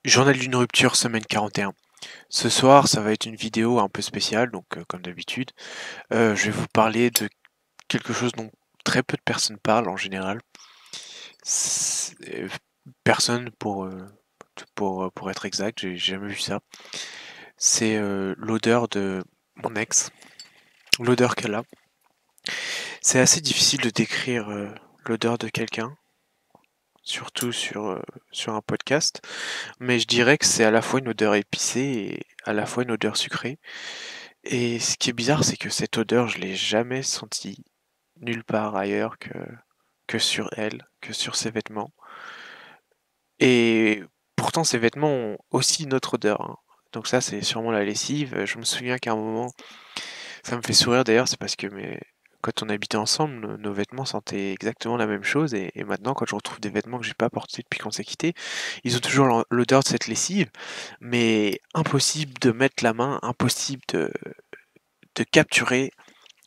Journal d'une rupture, semaine 41. Ce soir, ça va être une vidéo un peu spéciale, donc comme d'habitude. Je vais vous parler de quelque chose dont très peu de personnes parlent en général. Personne pour être exact, j'ai jamais vu ça. C'est l'odeur de mon ex, l'odeur qu'elle a. C'est assez difficile de décrire l'odeur de quelqu'un, surtout sur un podcast, mais je dirais que c'est à la fois une odeur épicée et à la fois une odeur sucrée. Et ce qui est bizarre, c'est que cette odeur, je l'ai jamais sentie nulle part ailleurs que sur elle, que sur ses vêtements. Et pourtant, ces vêtements ont aussi une autre odeur, hein. Donc ça, c'est sûrement la lessive. Je me souviens qu'à un moment, ça me fait sourire d'ailleurs, c'est parce que quand on habitait ensemble, nos vêtements sentaient exactement la même chose. Et maintenant, quand je retrouve des vêtements que j'ai pas portés depuis qu'on s'est quitté, ils ont toujours l'odeur de cette lessive. Mais impossible de mettre la main, impossible de capturer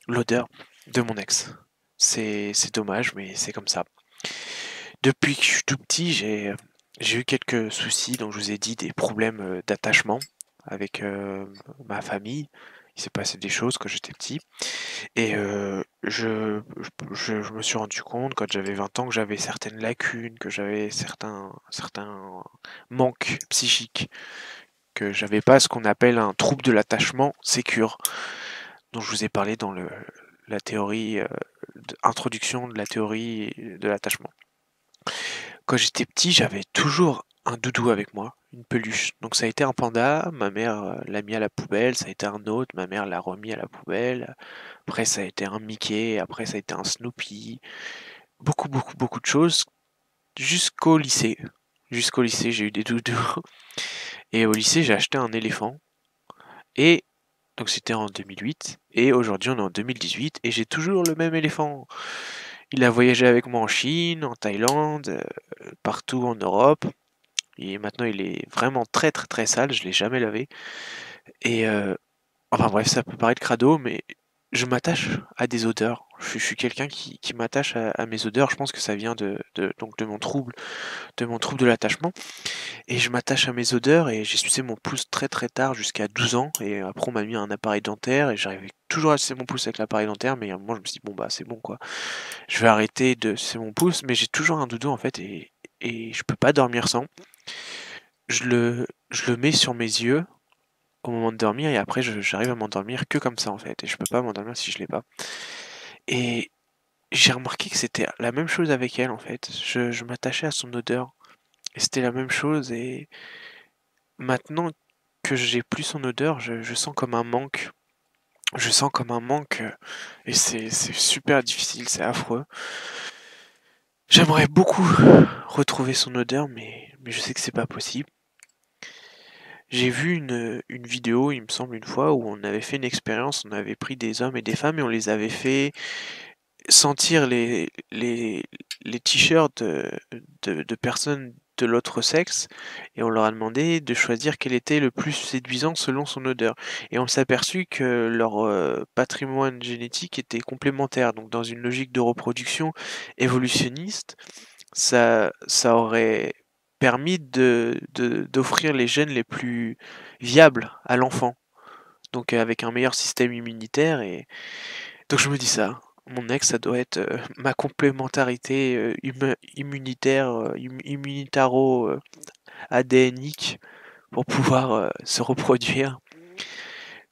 l'odeur de mon ex. C'est dommage, mais c'est comme ça. Depuis que je suis tout petit, j'ai eu quelques soucis, donc je vous ai dit des problèmes d'attachement avec ma famille. Il s'est passé des choses quand j'étais petit. Et je me suis rendu compte quand j'avais 20 ans que j'avais certaines lacunes, que j'avais certains manques psychiques, que j'avais pas ce qu'on appelle un trouble de l'attachement sécure, dont je vous ai parlé dans la théorie, introduction de la théorie de l'attachement. Quand j'étais petit, j'avais toujours un doudou avec moi, une peluche. Donc ça a été un panda, ma mère l'a mis à la poubelle, ça a été un autre, ma mère l'a remis à la poubelle. Après ça a été un Mickey, après ça a été un Snoopy. Beaucoup, beaucoup, beaucoup de choses jusqu'au lycée. Jusqu'au lycée, j'ai eu des doudous. Et au lycée, j'ai acheté un éléphant. Et donc c'était en 2008. Et aujourd'hui, on est en 2018 et j'ai toujours le même éléphant. Il a voyagé avec moi en Chine, en Thaïlande, partout en Europe. Et maintenant, il est vraiment très très très sale, je l'ai jamais lavé. Et enfin bref, ça peut paraître crado, mais je m'attache à des odeurs. Je suis quelqu'un qui m'attache à mes odeurs. Je pense que ça vient donc de mon trouble de l'attachement. Et je m'attache à mes odeurs et j'ai sucé mon pouce très très tard, jusqu'à 12 ans. Et après, on m'a mis un appareil dentaire et j'arrivais toujours à sucer mon pouce avec l'appareil dentaire. Mais à un moment, je me suis dit, bon bah c'est bon quoi. Je vais arrêter de sucer mon pouce, mais j'ai toujours un doudou en fait et je peux pas dormir sans. Je le mets sur mes yeux au moment de dormir et après j'arrive à m'endormir que comme ça en fait et je peux pas m'endormir si je l'ai pas. Et j'ai remarqué que c'était la même chose avec elle en fait. Je m'attachais à son odeur et c'était la même chose et maintenant que j'ai plus son odeur, je sens comme un manque. Je sens comme un manque et c'est super difficile, c'est affreux. J'aimerais beaucoup retrouver son odeur mais je sais que c'est pas possible. J'ai vu une vidéo, il me semble, une fois où on avait fait une expérience, on avait pris des hommes et des femmes et on les avait fait sentir les t-shirts de personnes de l'autre sexe et on leur a demandé de choisir quel était le plus séduisant selon son odeur. Et on s'est aperçu que leur patrimoine génétique était complémentaire. Donc dans une logique de reproduction évolutionniste, ça aurait permis d'offrir les gènes les plus viables à l'enfant. Donc avec un meilleur système immunitaire et donc je me dis ça. Mon ex, ça doit être ma complémentarité immunitaire, immunitaro ADNique pour pouvoir se reproduire.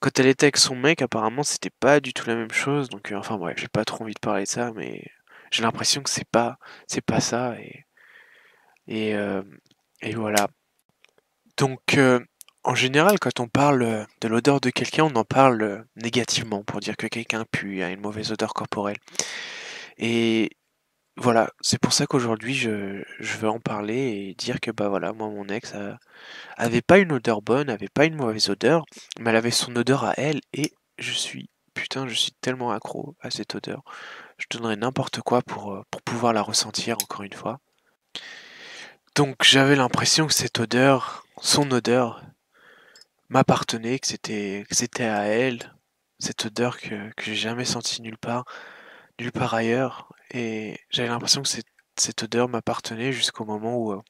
Quand elle était avec son mec, apparemment, c'était pas du tout la même chose. Donc, enfin bref, j'ai pas trop envie de parler de ça, mais j'ai l'impression que c'est pas ça. Et, euh, et voilà. Donc, en général, quand on parle de l'odeur de quelqu'un, on en parle négativement pour dire que quelqu'un pue, a une mauvaise odeur corporelle. Et voilà, c'est pour ça qu'aujourd'hui je veux en parler et dire que bah voilà, moi mon ex avait pas une odeur bonne, avait pas une mauvaise odeur, mais elle avait son odeur à elle et putain, je suis tellement accro à cette odeur. Je donnerais n'importe quoi pour pouvoir la ressentir encore une fois. Donc j'avais l'impression que cette odeur, son odeur, m'appartenait, que c'était à elle, cette odeur que j'ai jamais sentie nulle part ailleurs, et j'avais l'impression que cette odeur m'appartenait jusqu'au moment où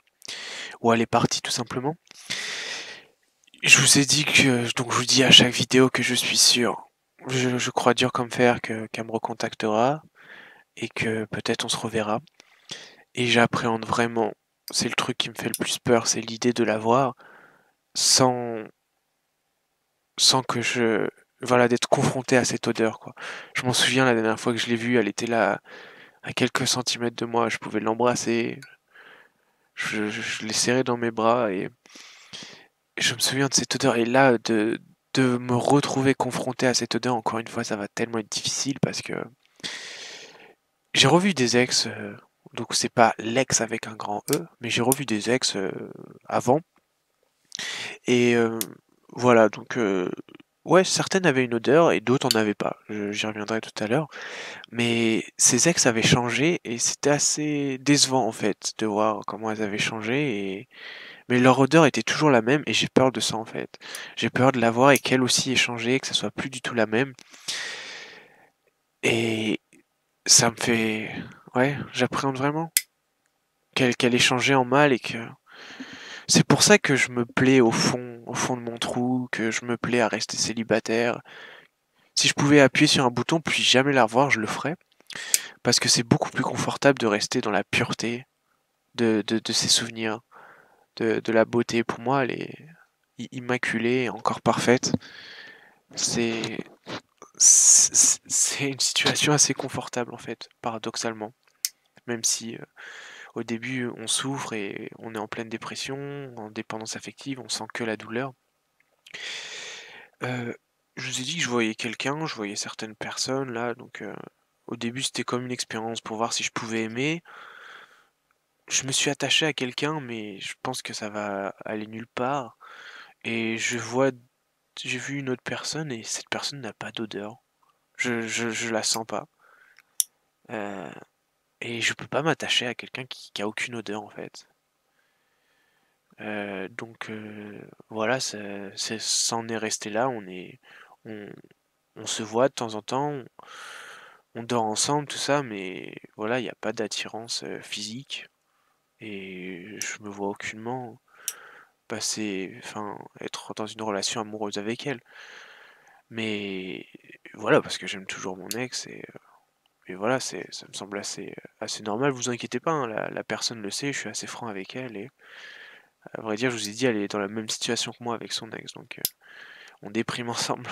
ou elle est partie tout simplement. Je vous ai dit que, donc je vous dis à chaque vidéo que je suis sûr, je crois dur comme fer qu'elle me recontactera et que peut-être on se reverra. Et j'appréhende vraiment, c'est le truc qui me fait le plus peur, c'est l'idée de la voir sans, sans que voilà, d'être confronté à cette odeur, quoi. Je m'en souviens la dernière fois que je l'ai vue, elle était là à quelques centimètres de moi, je pouvais l'embrasser, je l'ai serrée dans mes bras et je me souviens de cette odeur. Et là, de me retrouver confronté à cette odeur, encore une fois, ça va tellement être difficile parce que j'ai revu des ex, donc c'est pas l'ex avec un grand E, mais j'ai revu des ex avant. Et voilà, donc ouais, certaines avaient une odeur et d'autres en avaient pas. J'y reviendrai tout à l'heure. Mais ces ex avaient changé et c'était assez décevant en fait de voir comment elles avaient changé. Mais leur odeur était toujours la même et j'ai peur de ça en fait. J'ai peur de la voir et qu'elle aussi ait changé, que ça soit plus du tout la même. Et ça me fait... Ouais, j'appréhende vraiment qu'elle ait changé en mal et que... C'est pour ça que je me plais au fond de mon trou, que je me plais à rester célibataire. Si je pouvais appuyer sur un bouton puis jamais la revoir, je le ferais. Parce que c'est beaucoup plus confortable de rester dans la pureté de ses souvenirs, de la beauté. Pour moi, elle est immaculée, encore parfaite. C'est c'est une situation assez confortable en fait, paradoxalement. Même si au début on souffre et on est en pleine dépression, en dépendance affective, on sent que la douleur. Euh, je vous ai dit que je voyais quelqu'un, je voyais certaines personnes là, donc au début c'était comme une expérience pour voir si je pouvais aimer. Je me suis attaché à quelqu'un, mais je pense que ça va aller nulle part. Et j'ai vu une autre personne et cette personne n'a pas d'odeur. Je la sens pas. Euh, et je peux pas m'attacher à quelqu'un qui a aucune odeur en fait. Donc voilà, ça en est resté là. On, on se voit de temps en temps, on dort ensemble, tout ça, mais voilà, il n'y a pas d'attirance physique et je me vois aucunement être dans une relation amoureuse avec elle. Mais voilà, parce que j'aime toujours mon ex et voilà, ça me semble assez normal. Vous inquiétez pas, hein, la personne le sait, je suis assez franc avec elle et à vrai dire, je vous ai dit, elle est dans la même situation que moi avec son ex, donc on déprime ensemble.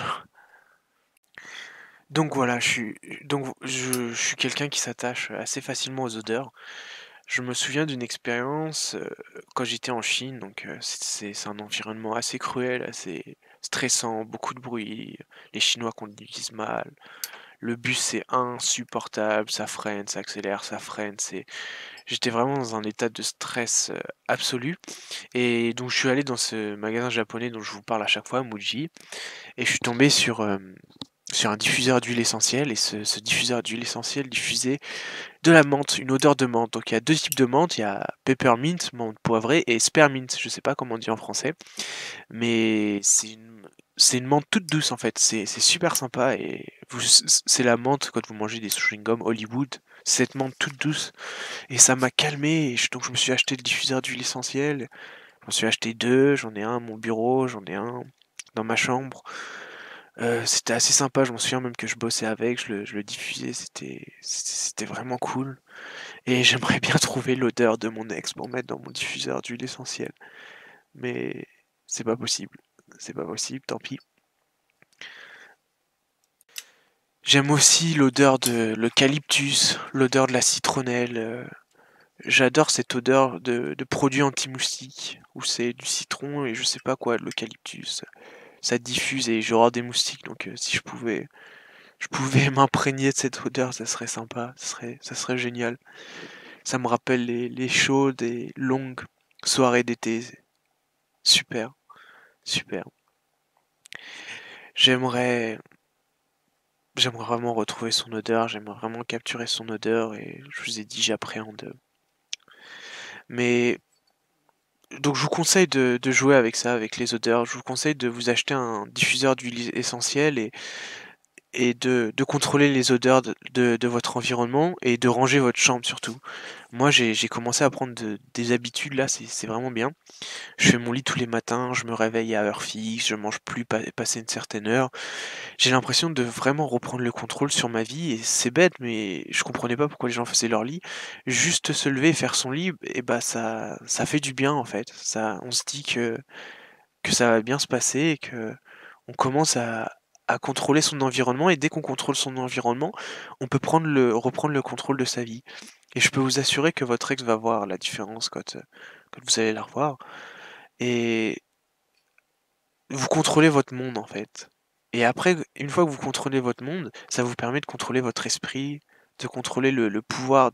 Donc voilà, je suis quelqu'un qui s'attache assez facilement aux odeurs. Je me souviens d'une expérience quand j'étais en Chine, donc c'est un environnement assez cruel, assez stressant, beaucoup de bruit, les Chinois conduisent mal, le bus c'est insupportable, ça freine, ça accélère, ça freine, j'étais vraiment dans un état de stress absolu. Et donc je suis allé dans ce magasin japonais dont je vous parle à chaque fois, Muji, et je suis tombé sur un diffuseur d'huile essentielle, et ce diffuseur d'huile essentielle diffusait de la menthe, une odeur de menthe. Donc il y a deux types de menthe, il y a peppermint, menthe poivrée, et spearmint, je sais pas comment on dit en français, mais c'est une menthe toute douce en fait, c'est super sympa, et c'est la menthe quand vous mangez des chewing-gums Hollywood, c'est cette menthe toute douce, et ça m'a calmé, et donc je me suis acheté le diffuseur d'huile essentielle. J'en suis acheté deux, j'en ai un à mon bureau, j'en ai un dans ma chambre. C'était assez sympa, je m'en souviens même que je bossais avec, je le diffusais, c'était vraiment cool. Et j'aimerais bien trouver l'odeur de mon ex pour mettre dans mon diffuseur d'huile essentielle. Mais c'est pas possible. C'est pas possible, tant pis. J'aime aussi l'odeur de l'eucalyptus, l'odeur de la citronnelle. J'adore cette odeur de produits anti-moustiques, où c'est du citron et je sais pas quoi, de l'eucalyptus. Ça diffuse et j'aurai des moustiques, donc si je pouvais m'imprégner de cette odeur, ça serait sympa, ça serait génial. Ça me rappelle les chaudes et longues soirées d'été. Super, super. J'aimerais, j'aimerais vraiment retrouver son odeur, j'aimerais vraiment capturer son odeur et je vous ai dit, j'appréhende. Mais donc je vous conseille de jouer avec ça, avec les odeurs. Je vous conseille de vous acheter un diffuseur d'huile essentielle et de contrôler les odeurs de votre environnement et de ranger votre chambre surtout. Moi, j'ai commencé à prendre des habitudes là, c'est vraiment bien. Je fais mon lit tous les matins, je me réveille à heure fixe, je mange plus passer une certaine heure. J'ai l'impression de vraiment reprendre le contrôle sur ma vie et c'est bête, mais je comprenais pas pourquoi les gens faisaient leur lit. Juste se lever et faire son lit, et bah ça fait du bien en fait. Ça, on se dit que ça va bien se passer et que on commence à contrôler son environnement et dès qu'on contrôle son environnement, on peut reprendre le contrôle de sa vie. Et je peux vous assurer que votre ex va voir la différence quand vous allez la revoir. Et vous contrôlez votre monde en fait. Et après, une fois que vous contrôlez votre monde, ça vous permet de contrôler votre esprit, de contrôler le pouvoir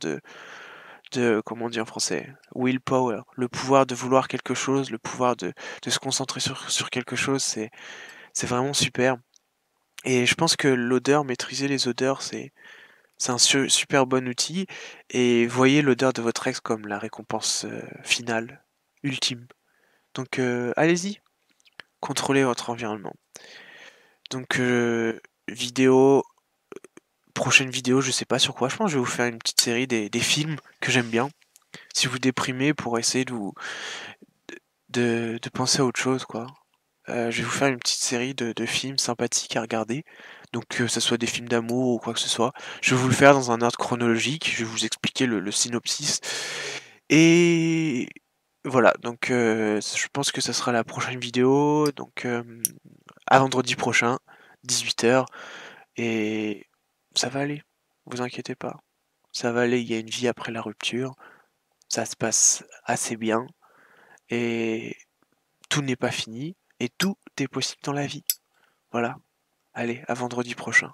comment on dit en français, willpower, le pouvoir de vouloir quelque chose, le pouvoir de se concentrer sur quelque chose, c'est vraiment super. Et je pense que l'odeur, maîtriser les odeurs, c'est un super bon outil. Et voyez l'odeur de votre ex comme la récompense finale, ultime. Donc allez-y, contrôlez votre environnement. Donc vidéo, prochaine vidéo, je sais pas sur quoi, je pense que je vais vous faire une petite série des films que j'aime bien. Si vous déprimez pour essayer de penser à autre chose, quoi. Je vais vous faire une petite série de films sympathiques à regarder. Donc que ce soit des films d'amour ou quoi que ce soit. Je vais vous le faire dans un ordre chronologique. Je vais vous expliquer le synopsis. Et voilà, donc je pense que ça sera la prochaine vidéo. Donc à vendredi prochain, 18h. Et ça va aller, vous inquiétez pas. Ça va aller, il y a une vie après la rupture. Ça se passe assez bien. Et tout n'est pas fini. Et tout est possible dans la vie. Voilà. Allez, à vendredi prochain.